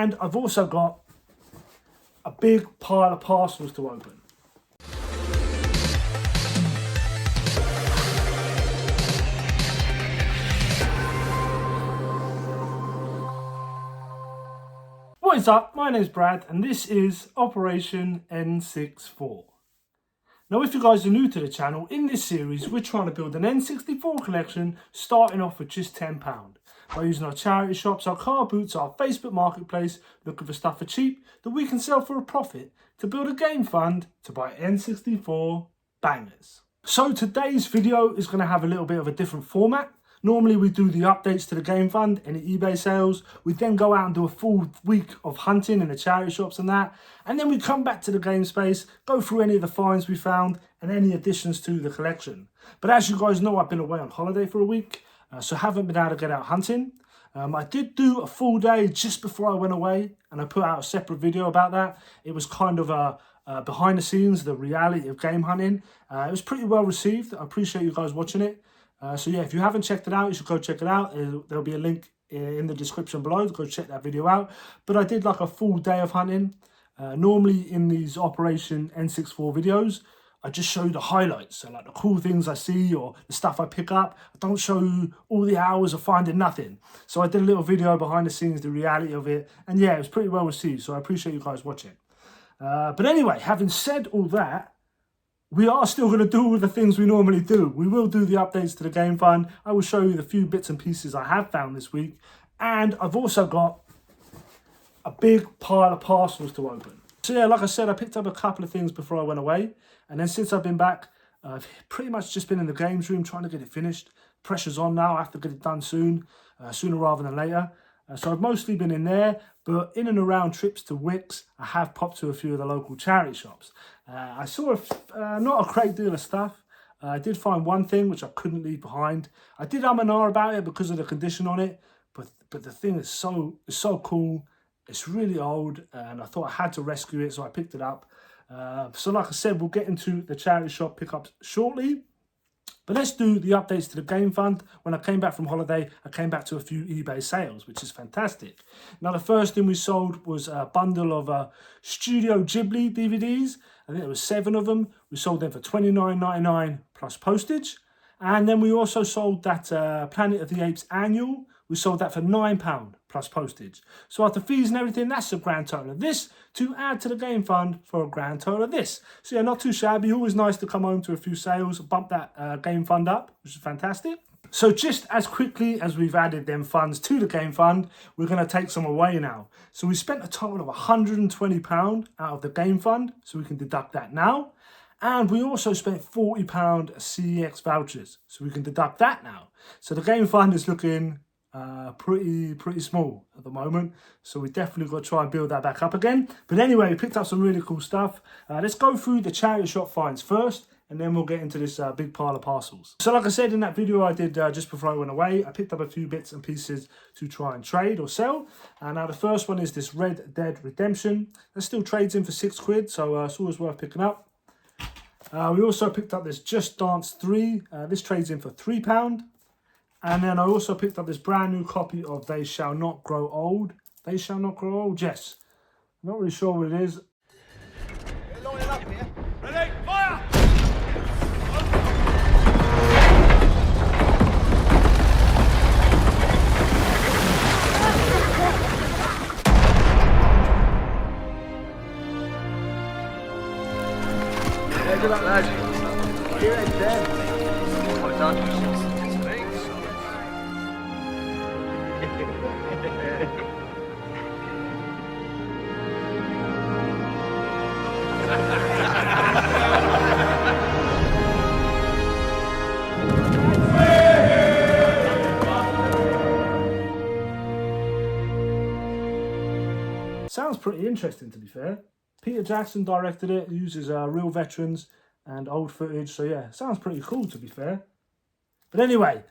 And I've also got a big pile of parcels to open. What is up? My name's Brad and this is Operation N64. Now if you guys are new to the channel, in this series we're trying to build an N64 collection starting off with just £10 by using our charity shops, our car boots, our Facebook marketplace, looking for stuff for cheap that we can sell for a profit to build a game fund to buy N64 bangers. So today's video is going to have a little bit of a different format. Normally we do the updates to the game fund, any eBay sales. We then go out and do a full week of hunting in the charity shops and that. And then we come back to the game space, go through any of the finds we found and any additions to the collection. But as you guys know, I've been away on holiday for a week, so haven't been able to get out hunting. I did do a full day just before I went away and I put out a separate video about that. It was kind of a behind the scenes, the reality of game hunting. It was pretty well received. I appreciate you guys watching it. So yeah, if you haven't checked it out, you should go check it out. There'll be a link in the description below to go check that video out. But I did like a full day of hunting. Normally in these Operation N64 videos, I just show you the highlights. So like the cool things I see or the stuff I pick up. I don't show you all the hours of finding nothing. So I did a little video behind the scenes, the reality of it. And yeah, it was pretty well received. So I appreciate you guys watching. But anyway, having said all that, we are still going to do all the things we normally do. We will do the updates to the game fund. I will show you the few bits and pieces I have found this week. And I've also got a big pile of parcels to open. So yeah, like I said, I picked up a couple of things before I went away. And then since I've been back, I've pretty much just been in the games room trying to get it finished. Pressure's on now. I have to get it done soon, sooner rather than later. So I've mostly been in there, but in and around trips to Wicks, I have popped to a few of the local charity shops. I saw not a great deal of stuff. I did find one thing which I couldn't leave behind. I did and ah about it because of the condition on it, but the thing is so cool. It's really old, and I thought I had to rescue it, so I picked it up. So like I said, we'll get into the charity shop pickups shortly. But let's do the updates to the game fund. When I came back from holiday, I came back to a few eBay sales, which is fantastic. Now, the first thing we sold was a bundle of Studio Ghibli DVDs. I think there was 7 of them. We sold them for $29.99 plus postage. And then we also sold that Planet of the Apes annual. We sold that for £9 plus postage. So after fees and everything, that's a grand total of this to add to the game fund for a grand total of this. So yeah, not too shabby. Always nice to come home to a few sales, bump that game fund up, which is fantastic. So just as quickly as we've added them funds to the game fund, we're going to take some away now. So we spent a total of £120 out of the game fund, so we can deduct that now. And we also spent £40 CEX vouchers, so we can deduct that now. So the game fund is looking pretty small at the moment, so we definitely got to try and build that back up again. But anyway, we picked up some really cool stuff. Let's go through the charity shop finds first, and then we'll get into this big pile of parcels. So like I said in that video I did just before I went away, I picked up a few bits and pieces to try and trade or sell. And now the first one is this Red Dead Redemption. That still trades in for £6, so it's always worth picking up. We also picked up this Just Dance 3. This trades in for £3. And then I also picked up this brand new copy of They Shall Not Grow Old. They Shall Not Grow Old, yes. I'm not really sure what it is. Lining up here. Ready, fire! Good luck, lads. Here it's dead. Well done. Sounds pretty interesting, to be fair. Peter Jackson directed it. He uses real veterans and old footage, so yeah, sounds pretty cool, to be fair. But anyway,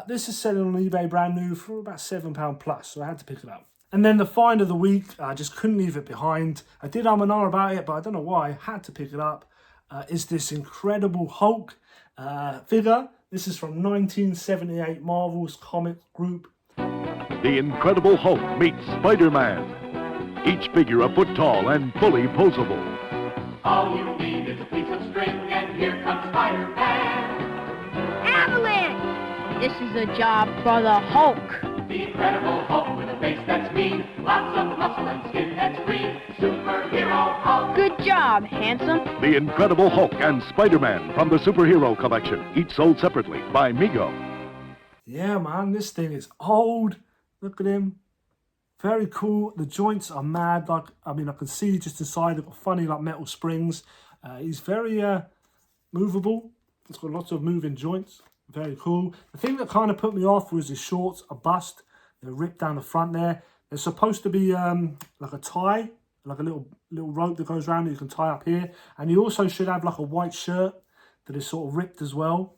this is selling on eBay brand new for about £7 plus, so I had to pick it up. And then the find of the week, I just couldn't leave it behind. I did and ah about it, but I don't know why. I had to pick it up. Is this Incredible Hulk figure. This is from 1978 Marvel's comic group. The Incredible Hulk meets Spider-Man. Each figure a foot tall and fully posable. All you need is a piece of string, and here comes Spider-Man. Avalanche! This is a job for the Hulk. The Incredible Hulk with a face that's mean, lots of muscle and skin that's green. Superhero Hulk. Good job, handsome. The Incredible Hulk and Spider-Man from the Superhero Collection, each sold separately by Mego. Yeah, man, this thing is old. Look at him. Very cool. The joints are mad. Like, I mean, I can see just inside. They've got funny, like, metal springs. He's very movable. It's got lots of moving joints. Very cool. The thing that kind of put me off was his shorts are bust. They're ripped down the front there. They're supposed to be like a tie, like a little rope that goes around that you can tie up here. And he also should have like a white shirt that is sort of ripped as well.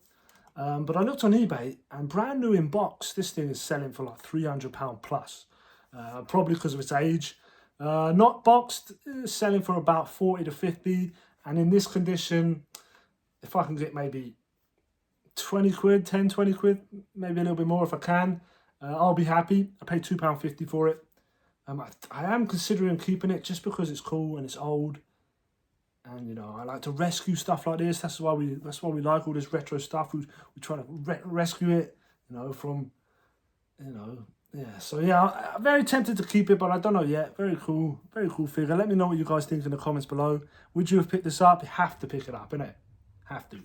But I looked on eBay, and brand new in box, this thing is selling for like £300 plus. Probably because of its age. Not boxed, selling for about 40 to 50. And in this condition, if I can get maybe 20 quid, 10, 20 quid, maybe a little bit more if I can, I'll be happy. I paid £2.50 for it. I am considering keeping it just because it's cool and it's old. And, you know, I like to rescue stuff like this. That's why we like all this retro stuff. We try to rescue it, you know, from, you know, yeah. So, yeah, I'm very tempted to keep it, but I don't know yet. Very cool figure. Let me know what you guys think in the comments below. Would you have picked this up? You have to pick it up, innit? Have to.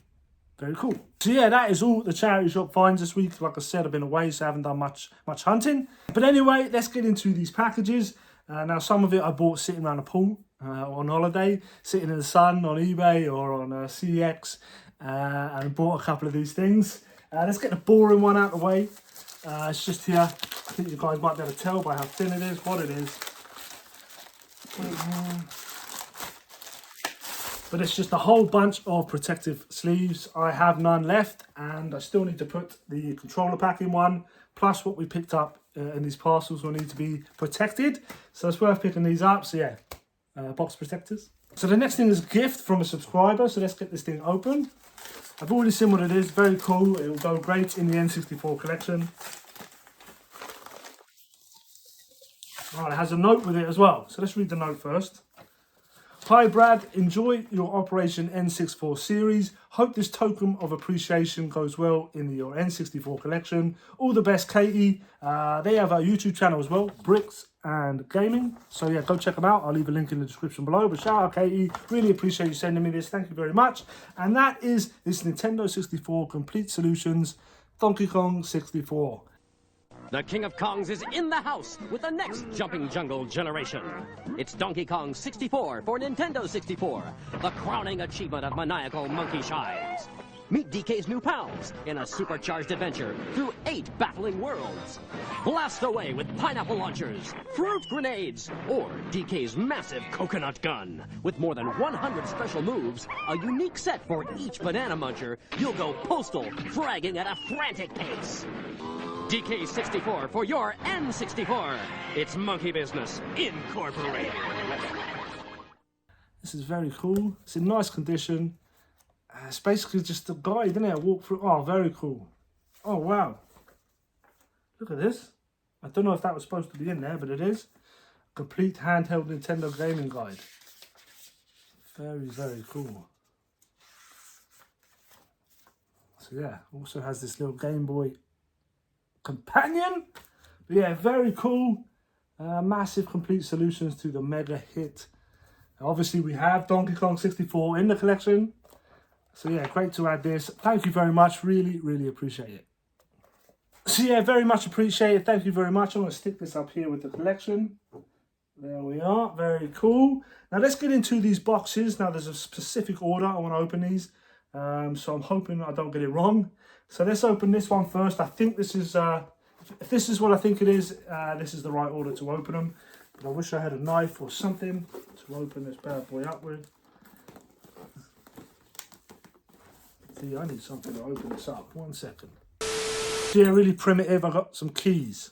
Very cool. So, yeah, that is all the charity shop finds this week. Like I said, I've been away, so I haven't done much hunting. But anyway, let's get into these packages. Now, some of it I bought sitting around a pool. On holiday, sitting in the sun on eBay or on CX, and bought a couple of these things. Let's get the boring one out of the way. It's just here. I think you guys might be able to tell by how thin it is, what it is. But it's just a whole bunch of protective sleeves. I have none left, and I still need to put the controller pack in one, plus what we picked up in these parcels will need to be protected. So it's worth picking these up. So yeah. Box protectors. So the next thing is a gift from a subscriber. So let's get this thing open. I've already seen what it is. Very cool. It will go great in the N64 collection. Right, it has a note with it as well. So let's read the note first. Hi Brad, enjoy your Operation N64 series. Hope this token of appreciation goes well in your N64 collection. All the best, Katie. They have a YouTube channel as well, Bricks and Gaming. So yeah, go check them out. I'll leave a link in the description below. But shout out, Katie. Really appreciate you sending me this. Thank you very much. And that is this Nintendo 64 Complete Solutions Donkey Kong 64. The King of Kongs is in the house with the next Jumping Jungle generation. It's Donkey Kong 64 for Nintendo 64, the crowning achievement of maniacal monkey shines. Meet DK's new pals in a supercharged adventure through 8 baffling worlds. Blast away with pineapple launchers, fruit grenades, or DK's massive coconut gun. With more than 100 special moves, a unique set for each banana muncher, you'll go postal, fragging at a frantic pace. DK64 for your N64. It's monkey business incorporated. This is very cool. It's in nice condition. It's basically just a guide, isn't it? A walkthrough. Oh, very cool. Oh, wow. Look at this. I don't know if that was supposed to be in there, but it is. Complete handheld Nintendo gaming guide. Very, very cool. So yeah, also has this little Game Boy companion. But yeah, very cool. Massive complete solutions to the mega hit. Obviously, we have Donkey Kong 64 in the collection. So yeah, great to add this. Thank you very much. Really, really appreciate it. So yeah, very much appreciate it. Thank you very much. I'm going to stick this up here with the collection. There we are. Very cool. Now let's get into these boxes. Now there's a specific order I want to open these. So I'm hoping I don't get it wrong. So let's open this one first. I think this is, if this is what I think it is, this is the right order to open them. But I wish I had a knife or something to open this bad boy up with. See, I need something to open this up. 1 second. Yeah, really primitive. I got some keys.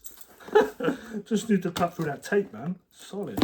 Just need to cut through that tape, man. Solid.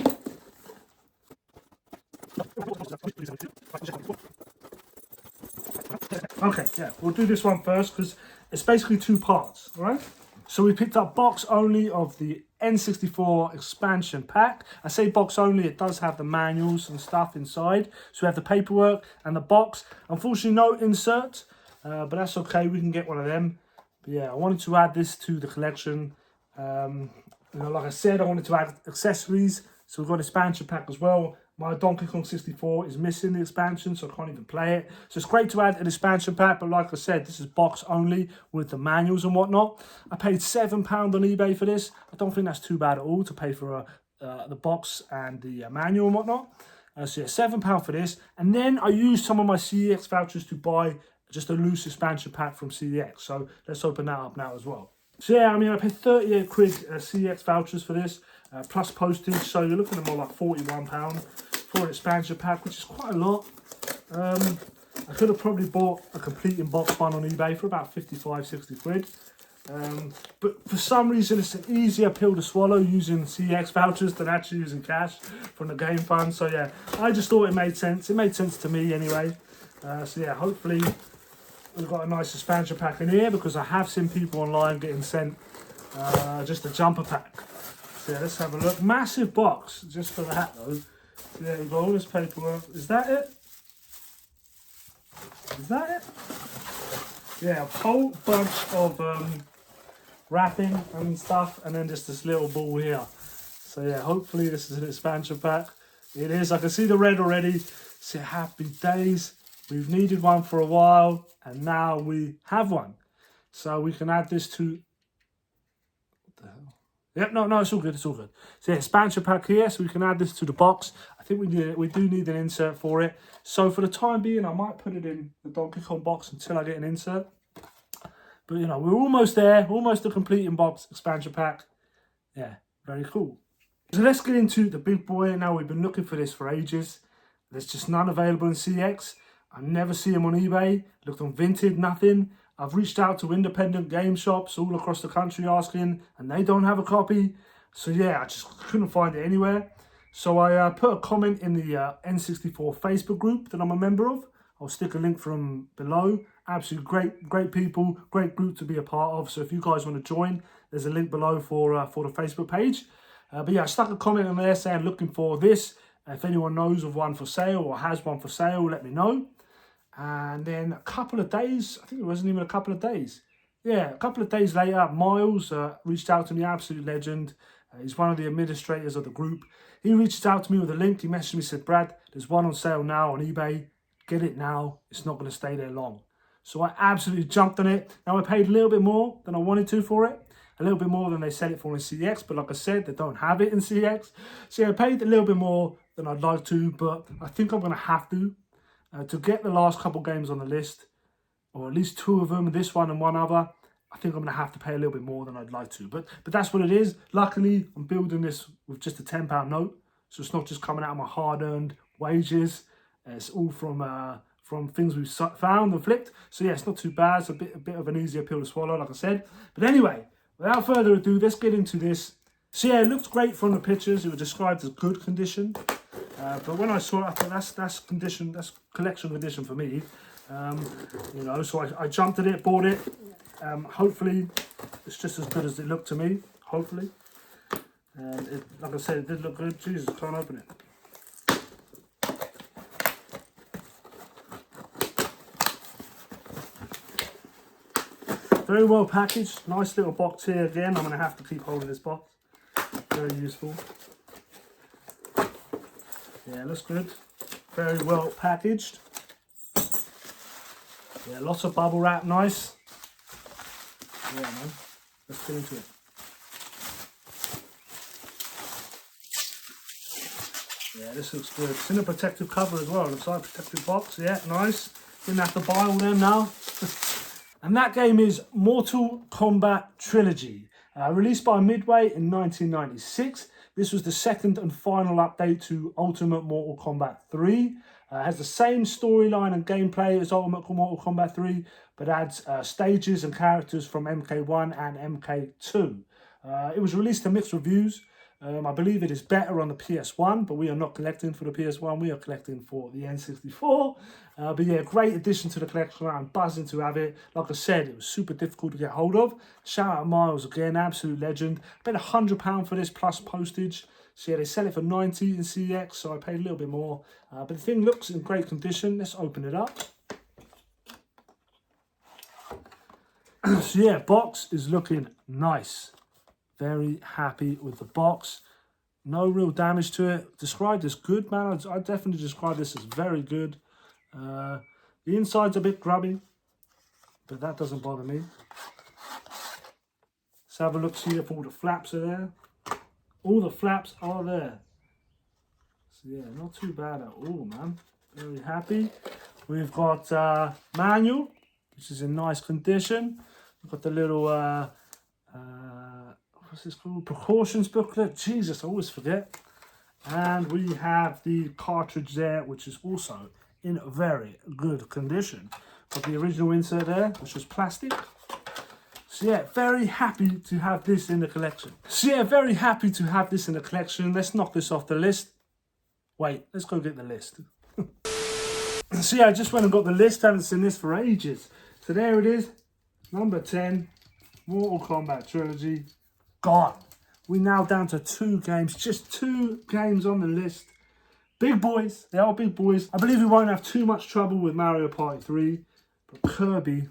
Okay, yeah, we'll do this one first because it's basically 2 parts, all right? So we picked up box only of the N64 expansion pack. I say box only, it does have the manuals and stuff inside. So we have the paperwork and the box. Unfortunately, no insert, but that's okay. We can get one of them. But yeah, I wanted to add this to the collection. You know, like I said, I wanted to add accessories. So we've got an expansion pack as well. My Donkey Kong 64 is missing the expansion, so I can't even play it. So it's great to add an expansion pack, but like I said, this is box only with the manuals and whatnot. I paid £7 on eBay for this. I don't think that's too bad at all to pay for the box and the manual and whatnot. So yeah, £7 for this. And then I used some of my CEX vouchers to buy just a loose expansion pack from CEX. So let's open that up now as well. So yeah, I mean, I paid 38 quid CEX vouchers for this. Plus postage, so you're looking at more like £41 for an expansion pack, which is quite a lot. I could have probably bought a complete in-box one on eBay for about 55, 60 quid. But for some reason, it's an easier pill to swallow using CEX vouchers than actually using cash from the game fund. So yeah, I just thought it made sense. It made sense to me anyway. So yeah, hopefully we've got a nice expansion pack in here, because I have seen people online getting sent just a jumper pack. So yeah, let's have a look. Massive box just for that though. So there you go, all this paperwork. Is that it? Is that it? Yeah, a whole bunch of wrapping and stuff, and then just this little ball here. So yeah, hopefully this is an expansion pack. It is. I can see the red already. So happy days. We've needed one for a while, and now we have one. So we can add this to... What the hell? Yep, no, it's all good, it's all good. So yeah, expansion pack here, so we can add this to the box. I think we do need an insert for it. So for the time being, I might put it in the Donkey Kong box until I get an insert. But you know, we're almost there, almost a complete in-box expansion pack. Yeah, very cool. So let's get into the big boy. Now, we've been looking for this for ages. There's just none available in CX. I never see them on eBay. Looked on Vinted, nothing. I've reached out to independent game shops all across the country asking, and they don't have a copy. So yeah, I just couldn't find it anywhere. So I put a comment in the N64 Facebook group that I'm a member of. I'll stick a link from below. Absolutely great people, great group to be a part of. So if you guys want to join, there's a link below for the Facebook page. But yeah, I stuck a comment in there saying looking for this. If anyone knows of one for sale or has one for sale, let me know. And then a couple of days, I think it wasn't even a couple of days. Yeah, a couple of days later, Miles reached out to me, absolute legend. He's one of the administrators of the group. He reached out to me with a link. He messaged me, said, Brad, there's one on sale now on eBay. Get it now. It's not going to stay there long. So I absolutely jumped on it. Now, I paid a little bit more than I wanted to for it. A little bit more than they sell it for in CX. But like I said, they don't have it in CX. So yeah, I paid a little bit more than I'd like to. But I think I'm going to have to get the last couple games on the list. Or at least two of them, this one and one other. I think I'm going to have to pay a little bit more than I'd like to. But that's what it is. Luckily, I'm building this with just a £10 note. So it's not just coming out of my hard-earned wages. It's all from things we've found and flipped. So yeah, it's not too bad. It's a bit of an easier pill to swallow, like I said. But anyway, without further ado, let's get into this. So yeah, it looked great from the pictures. It was described as good condition. But when I saw it, I thought that's collection condition for me. You know, so I jumped at it, bought it. Hopefully, it's just as good as it looked to me. Hopefully. And like I said, it did look good. Jesus, can't open it. Very well packaged. Nice little box here again. I'm going to have to keep holding this box. Very useful. Yeah, looks good. Very well packaged. Yeah, lots of bubble wrap. Nice. Yeah, man. Let's get into it. Yeah, this looks good. It's in a protective cover as well. Looks like a protective box. Yeah, nice. Didn't have to buy all them now. And that game is Mortal Kombat Trilogy. Released by Midway in 1996. This was the second and final update to Ultimate Mortal Kombat 3. Has the same storyline and gameplay as Ultimate Mortal Kombat 3, but adds stages and characters from MK1 and MK2. It was released to mixed reviews. I believe it is better on the PS1, but we are not collecting for the PS1. We are collecting for the N64. But yeah, great addition to the collection. I'm buzzing to have it. Like I said, it was super difficult to get hold of. Shout out Miles again, absolute legend. I paid £100 for this plus postage. So yeah, they sell it for 90 in CX, so I paid a little bit more. But the thing looks in great condition. Let's open it up. So yeah, box is looking nice. Very happy with the box. No real damage to it. Described as good, man. I definitely describe this as very good. The inside's a bit grubby, but that doesn't bother me. Let's have a look, see if all the flaps are there. All the flaps are there. So yeah, not too bad at all, man. Very happy. We've got manual, which is in nice condition. We've got the little what's this called? Precautions booklet. Jesus, I always forget. And we have the cartridge there, which is also in very good condition. Got the original insert there, which was plastic. So yeah, very happy to have this in the collection. Let's knock this off the list. Wait, let's go get the list. So yeah, I just went and got the list. Haven't seen this for ages. So there it is. Number 10, Mortal Kombat Trilogy. Gone. We're now down to 2 games. Just 2 games on the list. Big boys. They are big boys. I believe we won't have too much trouble with Mario Party 3. But Kirby.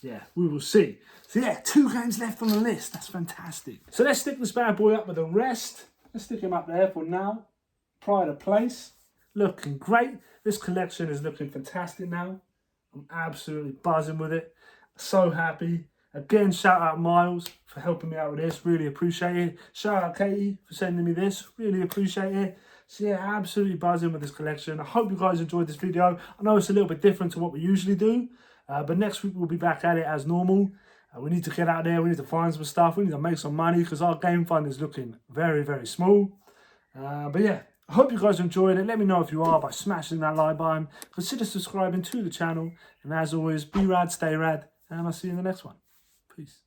Yeah, we will see. So yeah, 2 games left on the list. That's fantastic. So let's stick this bad boy up with the rest. Let's stick him up there for now. Pride of place. Looking great. This collection is looking fantastic now. I'm absolutely buzzing with it. So happy. Again, shout out Miles for helping me out with this. Really appreciate it. Shout out Katie for sending me this. Really appreciate it. So yeah, absolutely buzzing with this collection. I hope you guys enjoyed this video. I know it's a little bit different to what we usually do. But next week we'll be back at it as normal. We need to get out there. We need to find some stuff. We need to make some money because our game fund is looking very, very small. But yeah, I hope you guys enjoyed it. Let me know if you are by smashing that like button. Consider subscribing to the channel. And as always, be rad, stay rad. And I'll see you in the next one. Peace.